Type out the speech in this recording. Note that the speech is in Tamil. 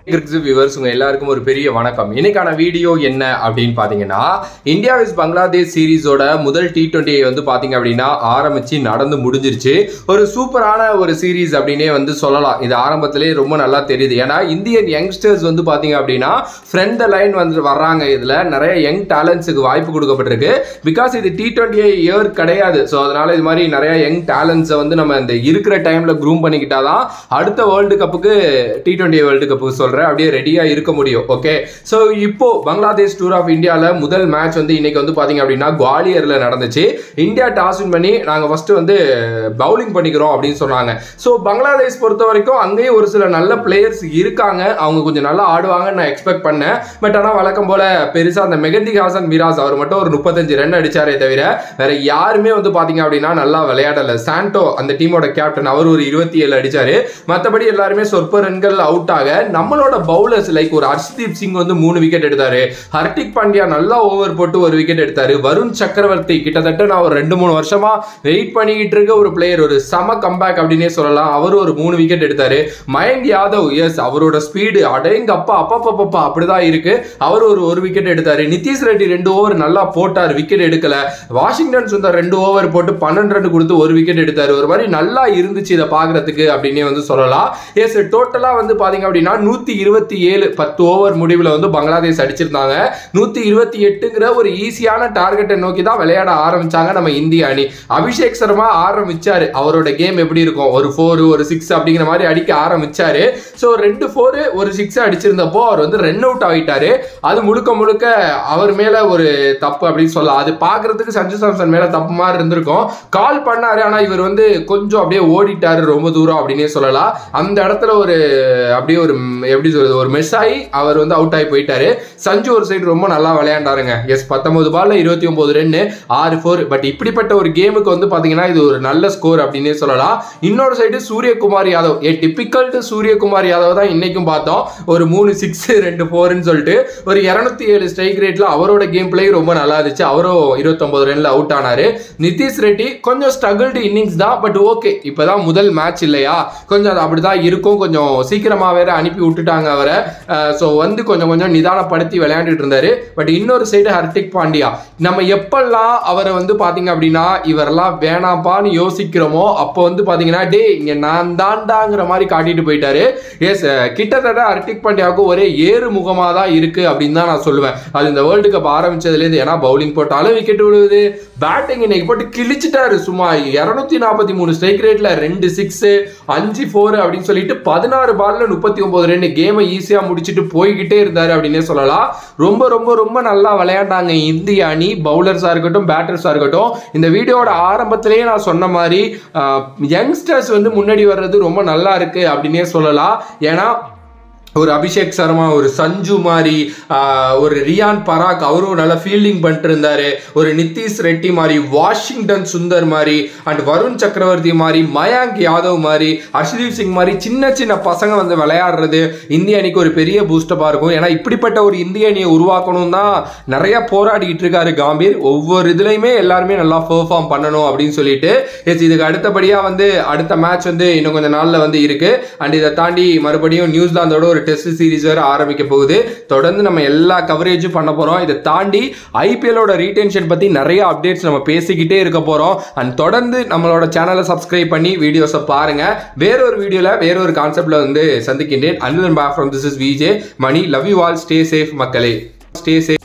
வியூவர்ஸ் உங்க எல்லாருக்கும் ஒரு பெரிய வணக்கம். இன்னைக்கான வீடியோ என்ன அப்படின்னு பாத்தீங்கன்னா, இந்தியா விஸ் பங்களாதேஷ் சீரிஸோட முதல் T20 வந்து பாத்தீங்க அப்படின்னா ஆரம்பிச்சு நடந்து முடிஞ்சிருச்சு. ஒரு சூப்பரான ஒரு சீரிஸ் அப்படின்னே வந்து சொல்லலாம். இது ஆரம்பத்திலே ரொம்ப நல்லா தெரியுது. ஏன்னா இந்தியன் யங்ஸ்டர்ஸ் வந்து பாத்தீங்க அப்படின்னா ஃப்ரெண்ட் த லைன் வந்து வர்றாங்க. இதுல நிறைய யங் டேலண்ட்ஸுக்கு வாய்ப்பு கொடுக்கப்பட்டிருக்கு. பிகாஸ் இது T20 இயர் கிடையாது. ஸோ அதனால இது மாதிரி நிறைய யங் டேலண்ட்ஸை வந்து நம்ம இந்த இருக்கிற டைம்ல க்ரூம் பண்ணிக்கிட்டாதான் அடுத்த வேர்ல்டு கப்புக்கு T20 வேர்ல்டு கப்புக்கு சொல்றேன் அப்படியே ரெடியா இருக்க முடியும். ஓகே, சோ இப்போ பங்களாதேஷ் டூர் ஆஃப் இந்தியால முதல் மேட்ச் வந்து இன்னைக்கு வந்து பாத்தீங்க அப்படின்னா குவாலியர்ல நடந்துச்சு. இந்தியா டாஸ் வின் பண்ணி நாங்க ஃபர்ஸ்ட் வந்து பவுலிங் பண்ணிக்கிறோம் அப்படின்னு சொன்னாங்க. சோ பங்களாதேஷ் பொறுத்த வரைக்கும் அங்கேயும் ஒரு சில நல்ல பிளேயர்ஸ் இருக்காங்க. அவங்க கொஞ்சம் நல்லா ஆடுவாங்கன்னு நான் எக்ஸ்பெக்ட் பண்ணேன். பட் ஆனா வழக்கம் போல பெருசா அந்த மெஹந்தி ஹாசன் மிராஸ் அவர் மட்டும் ஒரு 35 ரன் அடிச்சாரே தவிர வேற யாருமே வந்து பாத்தீங்க அப்படின்னா நல்லா விளையாடல. சாண்டோ அந்த டீமோட கேப்டன் அவர் ஒரு 27 அடிச்சாரு. மற்றபடி எல்லாருமே சொற்ப ரன்கள் அவுட் ஆக நம்மளோட பவுலர்ஸ் லைக் ஒரு ஹர்ஷ்தீப் சிங் வந்து 3 விக்கெட் எடுத்தாரு. ஹர்திக் பாண்டியா நல்லா ஓவர் போட்டு ஒரு விக்கெட் எடுத்தாரு. வருண் சக்கரவர்த்தி கிட்டத்தட்ட நான் ஒரு 2-3 வருஷமா வெயிட் பண்ணிக்கிட்டு இருக்க ஒரு பிளேயர், ஒரு சம கம்பேக் அப்படின்னே சொல்லலாம். அவர் ஒரு 3 விக்கெட் எடுத்தாரு. மயங்க் யாதவ் எஸ் அவரோட ஸ்பீடு அடேங்கப்பா அப்பப்பப்பா அப்படிதான் இருக்கு. அவர் ஒரு விக்கெட் எடுத்தாரு. நிதிஷ் ரெட்டி 2 ஓவர் நல்லா போட்டார், விக்கெட் எடுக்கல. வாஷிங்டன் சுந்தர் 2 ஓவர் போட்டு 12 ரன் கொடுத்து ஒரு விக்கெட் எடுத்தாரு. ஒரு மாதிரி நல்லா இருந்துச்சு இதை பாக்குறதுக்கு அப்படின்னே வந்து சொல்லலாம். எஸ் டோட்டலா வந்து பாத்தீங்க அப்படின்னா 127 10 ஓவர் முடிவில் வந்து பங்களாதேஷ் அடிச்சிருந்தாங்க. 128ங்கிற ஒரு ஈஸியான டார்கெட்டை நோக்கி தான் விளையாட ஆரம்பிச்சாங்க நம்ம இந்திய அணி. அபிஷேக் சர்மா ஆரம்பிச்சாரு. அவரோட கேம் எப்படி இருக்கும், ஒரு 4 ஒரு 6 அப்படிங்கிற மாதிரி அடிக்க ஆரம்பிச்சாரு. ஸோ 2 4 ஒரு 6 அடிச்சிருந்தப்போ அவர் வந்து ரன் அவுட் ஆகிட்டாரு. அது முழுக்க முழுக்க அவர் மேல ஒரு தப்பு அப்படின்னு சொல்லலாம். அது பாக்குறதுக்கு சஞ்சு சாம்சன் மேல தப்பு மாதிரி இருந்திருக்கும். கால் பண்ணாரு, ஆனா இவர் வந்து கொஞ்சம் அப்படியே ஓடிட்டாரு ரொம்ப தூரம் அப்படின்னே சொல்லலாம். அந்த இடத்துல ஒரு அப்படியே ஒரு எப்படி சொல்றது ஒரு மிஸ் ஆகி அவர் வந்து அவுட் ஆகி போயிட்டாரு. சஞ்சு ஒரு சைடு ரொம்ப நல்லா விளையாண்டாருங்க. எஸ் 19 பால்ல 29 ரன் 6 4. பட் இப்படிப்பட்ட ஒரு கேமுக்கு வந்து பாத்தீங்கன்னா இது ஒரு நல்ல ஸ்கோர் அப்படின்னே சொல்லலாம். இன்னொரு சைடு சூரியகுமார் யாதவ் டிபிக்கல் சூரியகுமார் யாதவ் தான் இன்னைக்கும் பார்த்தோம். ஒரு 3 6 2 4ன்னு சொல்லிட்டு ஒரு 207 ஸ்ட்ரைக் ரேட்ல அவரோட கேம் பிளே ரொம்ப நல்லா இருந்துச்சு. அவரும் 29 ரன்ல அவுட் ஆனாரு. நிதிஷ் ரெட்டி கொஞ்சம் ஸ்ட்ரகிள்டு இன்னிங்ஸ் தான். பட் ஓகே, இப்பதான் முதல் மேட்ச் இல்லையா, கொஞ்சம் அது அப்படிதான் இருக்கும். கொஞ்சம் சீக்கிரமா வேற அனுப்பி விட்டுட்டாங்க அவரை. ஸோ வந்து கொஞ்சம் நிதானப்படுத்தி விளையாண்டுட்டு இருந்தாரு. பட் இன்னொரு சைடு ஹர்திக் பாண்டியா நம்ம எப்பெல்லாம் அவரை வந்து பாத்தீங்க அப்படின்னா இவரெல்லாம் வேணாப்பான்னு யோசிக்கிறோமோ அப்போ வந்து பாத்தீங்கன்னா டே இங்க நான் தாண்டாங்கிற மாதிரி காட்டிட்டு போயிட்டாரு. எஸ் கிட்டத்தட்ட ஹர்திக் பாண்டியாவுக்கு ஒரே ஏறு முகமா தான் இருக்கு அப்படின்னு தான் நான் சொல்லுவேன். அது இந்த வேர்ல்டு கப் ஆரம்பிச்சதுலேருந்து. ஏன்னா பவுலிங் போட்டாலும் விக்கெட் விழுவுது, பேட்டிங் இன்னைக்கு போட்டு கிழிச்சிட்டாரு. சும்மா 243 ஸ்ட்ரைக் ரேட்ல 2 6 5 4 அப்படின்னு சொல்லிட்டு 16 பால்ல 39 ரன் கேமை ஈஸியா முடிச்சுட்டு போய்கிட்டே இருந்தாரு அப்படின்னே சொல்லலாம். ரொம்ப நல்லா விளையாண்டாங்க இந்திய அணி. பவுலர்ஸா இருக்கட்டும், பேட்டர்ஸா இருக்கட்டும். இந்த வீடியோட ஆரம்பத்திலேயே நான் சொன்ன மாதிரி யங்ஸ்டர்ஸ் வந்து முன்னாடி வர்றது ரொம்ப நல்லா இருக்கு அப்படின்னே சொல்லலாம். ஏன்னா ஒரு அபிஷேக் சர்மா, ஒரு சஞ்சு மாதிரி, ஒரு ரியான் பராக் அவரும் நல்லா ஃபீல்டிங் பண்ணிட்டு இருந்தாரு. ஒரு நிதிஷ் ரெட்டி மாதிரி, வாஷிங்டன் சுந்தர் மாதிரி, அண்ட் வருண் சக்கரவர்த்தி மாதிரி, மயங்க் யாதவ் மாதிரி, ஹர்ஷ்தீப் சிங் மாதிரி சின்ன பசங்க வந்து விளையாடுறது இந்திய அணிக்கு ஒரு பெரிய பூஸ்டப்பா இருக்கும். ஏன்னா இப்படிப்பட்ட ஒரு இந்திய அணியை உருவாக்கணும் தான் நிறைய போராடிட்டு இருக்காரு காம்பீர். ஒவ்வொரு இதுலையுமே எல்லாருமே நல்லா பெர்ஃபார்ம் பண்ணணும் அப்படின்னு சொல்லிட்டு இதுக்கு அடுத்தபடியா வந்து அடுத்த மேட்ச் வந்து இன்னும் கொஞ்சம் நாள்ல வந்து இருக்கு. அண்ட் இதை தாண்டி மறுபடியும் நியூசிலாந்தோட ஒரு டெஸ்ட் சீரிஸ் வேற ஆரம்பிக்க போகுது. தொடர்ந்து நம்ம எல்லா கவரேஜும் பண்ண போறோம். இதை தாண்டி ஐபிஎல்லோட ரீடென்ஷன் பத்தி நிறைய அப்டேட்ஸ் நம்ம பேசிக்கிட்டே இருக்க போறோம். அண்ட் தொடர்ந்து நம்மளோட சேனலை சப்ஸ்கிரைப் பண்ணி வீடியோஸை பாருங்க. வேறொரு வீடியோல வேறொரு கான்செப்ட்ல வந்து சந்திக்கின்றேன். Anil bhai from this is VJ Mani. Love you all. Stay safe மக்களே. Stay safe.